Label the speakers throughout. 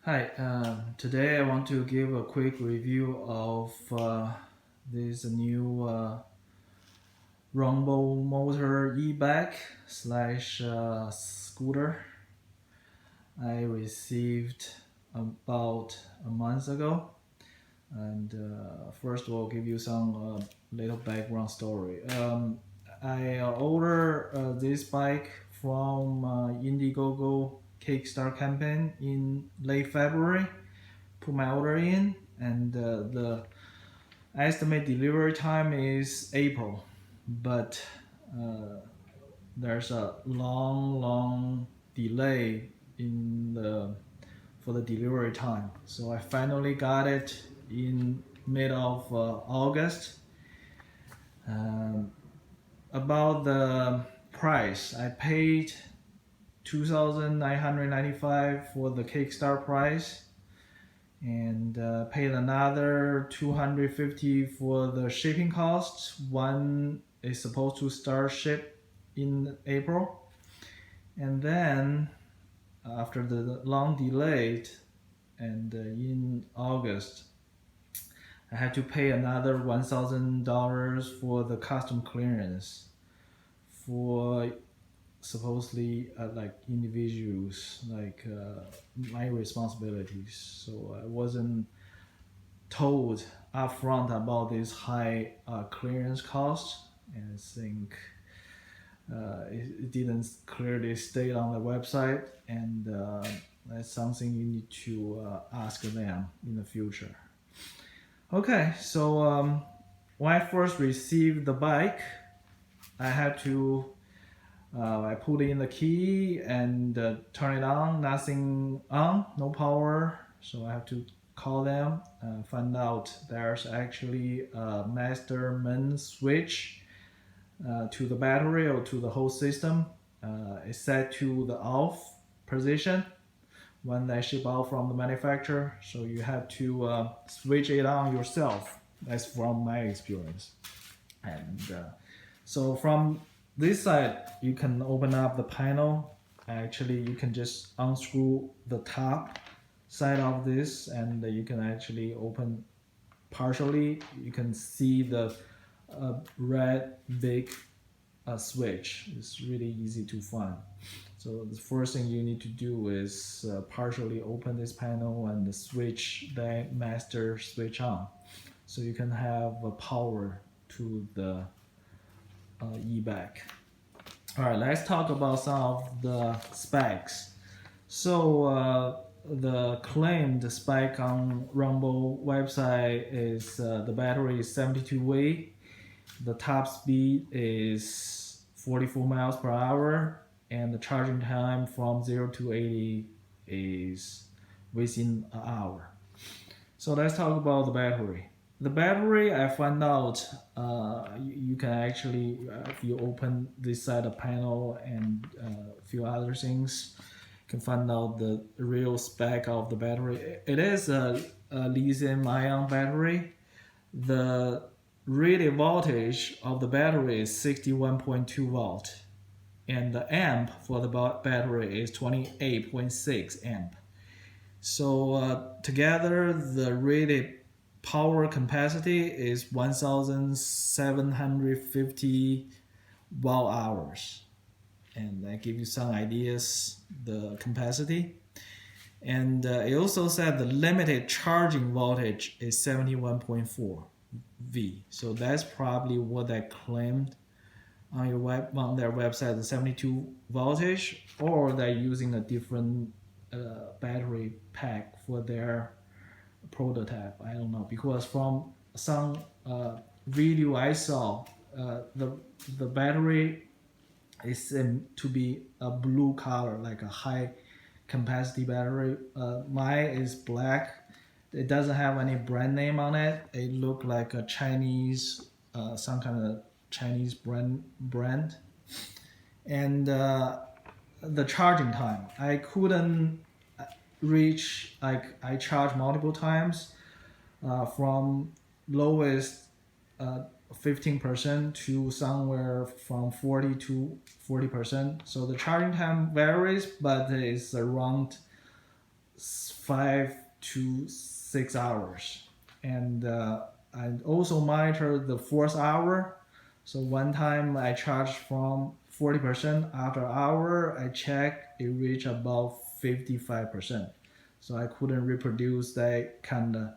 Speaker 1: Hi, today I want to give a quick review of this new Rumble motor e-bike slash scooter I received about a month ago. And first of all, give you some little background story. I ordered this bike from Indiegogo Kickstarter campaign in late February. Put my order in, and the estimate delivery time is April, but uh, there's a long delay in the for the delivery time. So I finally got it in mid of August. Um, about the price, I paid 2,995 for the Kickstarter price, and paid another 250 for the shipping costs. One is supposed to start ship in April, and then after the long delay, and in August, I had to pay another $1,000 for the custom clearance for supposedly like individuals, like my responsibilities. So I wasn't told upfront about this high clearance cost, and I think it didn't clearly state on the website, and that's something you need to ask them in the future. Okay, so when I first received the bike, I had to I put in the key and turn it on. Nothing on, no power. So I have to call them, find out there's actually a master main switch to the battery or to the whole system. It's set to the off position when they ship out from the manufacturer. So you have to switch it on yourself. That's from my experience. And so from this side, you can open up the panel. Actually, you can just unscrew the top side of this, and you can actually open partially. You can see the red big switch. It's really easy to find. So the first thing you need to do is partially open this panel and switch the master switch on, so you can have power to the e-bike. All right, let's talk about some of the specs. So the claimed spec on Rumble website is the battery is 72 watt, the top speed is 44 miles per hour, and the charging time from 0 to 80 is within an hour. So let's talk about the battery. The battery, I found out you can actually, if you open this side of panel and a few other things, you can find out the real spec of the battery. It is a lithium-ion battery. The rated voltage of the battery is 61.2 volt, and the amp for the battery is 28.6 amp. So together, the rated power capacity is 1,750 watt hours, and I give you some ideas the capacity. And it also said the limited charging voltage is 71.4 V. So that's probably what they claimed on their website, the 72 voltage, or they're using a different battery pack for their prototype. I don't know, because from some video I saw, the battery is seemed to be a blue color, like a high capacity battery. Mine is black. It doesn't have any brand name on it. It looked like a Chinese, some kind of Chinese brand. And the charging time, I couldn't reach, like I charged multiple times from lowest 15% to somewhere from 40 to 40%. So the charging time varies, but it's around 5 to 6 hours. And I also monitor the fourth hour. So one time I charged from 40%. After an hour, I check it reached about 55%. So I couldn't reproduce that kind of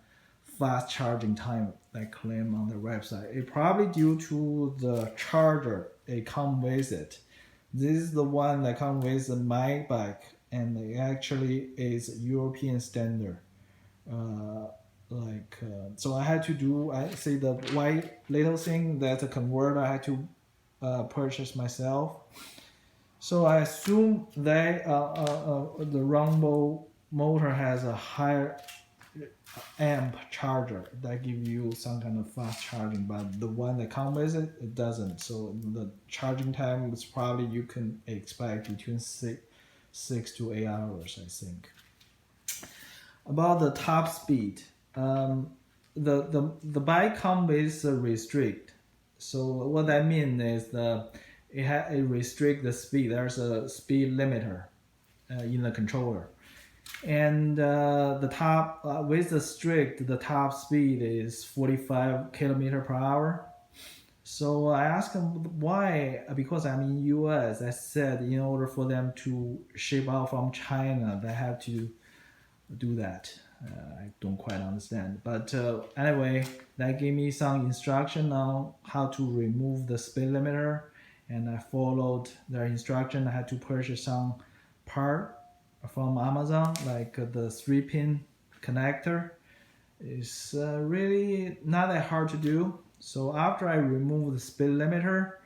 Speaker 1: fast charging time they claim on their website. It probably due to the charger it come with it. This is the one that comes with my bike, and it actually is European standard. So I had to do. I see the white little thing that's a converter. I had to purchase myself. So I assume that the Rumble motor has a higher amp charger that give you some kind of fast charging, but the one that comes with it, it doesn't. So the charging time is probably you can expect between 6 to 8 hours, I think. About the top speed, the bike comes with a restrict. So what that means is it restrict the speed. There's a speed limiter in the controller. And the top with the top speed is 45 kilometer per hour. So I asked them why, because I'm in US. I said in order for them to ship out from China, they have to do that. I don't quite understand, but anyway, that gave me some instruction on how to remove the speed limiter, and I followed their instruction. I had to purchase some part from Amazon, like the 3-pin connector. It's really not that hard to do. So after I remove the speed limiter,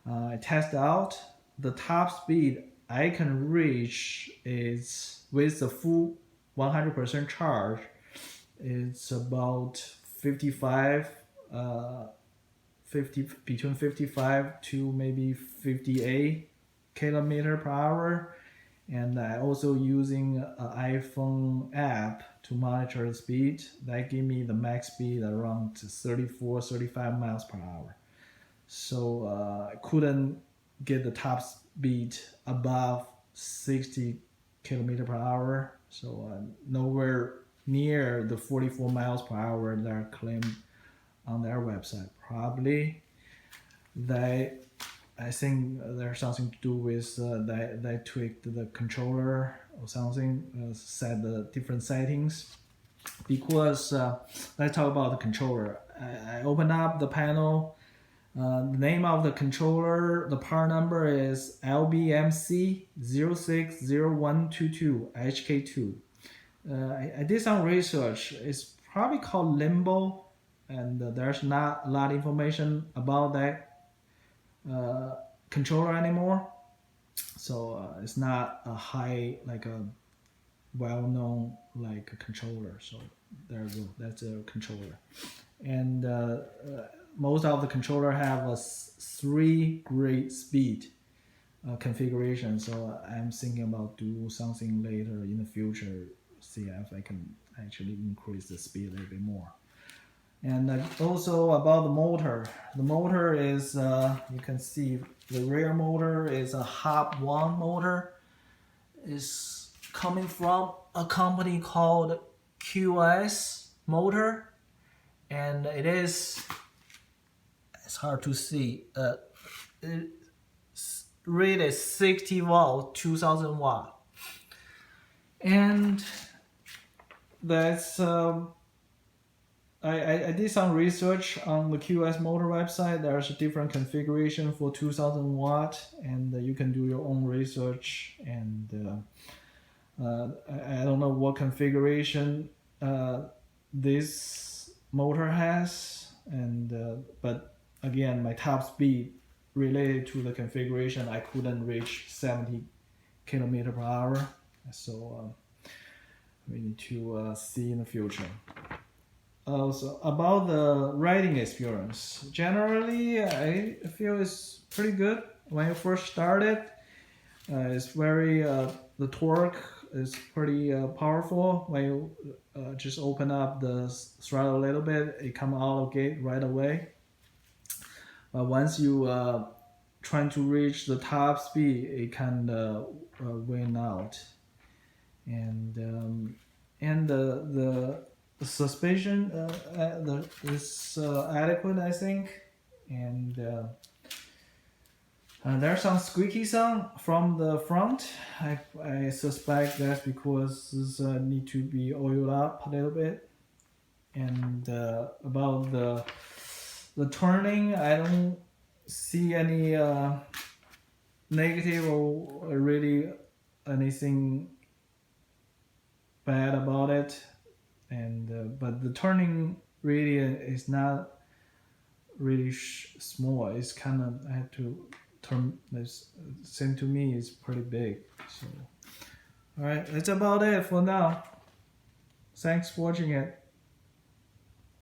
Speaker 1: I test out the top speed I can reach is with the full 100% charge. It's about 55, between 55 to maybe 58 kilometer per hour. And I also using an iPhone app to monitor the speed. That gave me the max speed around 34, 35 miles per hour. So I couldn't get the top speed above 60 kilometer per hour. So nowhere near the 44 miles per hour they're claimed on their website. Probably I think there's something to do with they tweaked the controller or something, set the different settings. Because let's talk about the controller. I open up the panel. The name of the controller, the part number is LBMC060122HK2. I did some research. It's probably called Limbo, and there's not a lot of information about that controller anymore. So it's not a high, like a well-known like a controller. So there you go. That's a controller, and most of the controller have a 3 speed configuration. So I'm thinking about do something later in the future, see if I can actually increase the speed a little bit more. And also about the motor. The motor is, you can see the rear motor is a Hop 1 motor. It's coming from a company called QS Motor. And it's hard to see. It's rated 60 volt, 2000 watt. And that's... I did some research on the QS Motor website. There's a different configuration for 2000 watt, and you can do your own research. And I don't know what configuration this motor has, and but again, my top speed related to the configuration, I couldn't reach 70 kilometer per hour. So we need to see in the future. So about the riding experience, generally I feel it's pretty good. When you first started, it's very the torque is pretty powerful. When you just open up the throttle a little bit, it comes out of gate right away. But once you trying to reach the top speed, it kind of win out. and the suspension is adequate, I think, and there's some squeaky sound from the front. I suspect that's because this need to be oiled up a little bit. And about the turning, I don't see any negative or really anything bad about it. And but the turning really is not really small. It's kind of, I have to turn this. Seems to me is pretty big. So all right, that's about it for now. Thanks for watching it.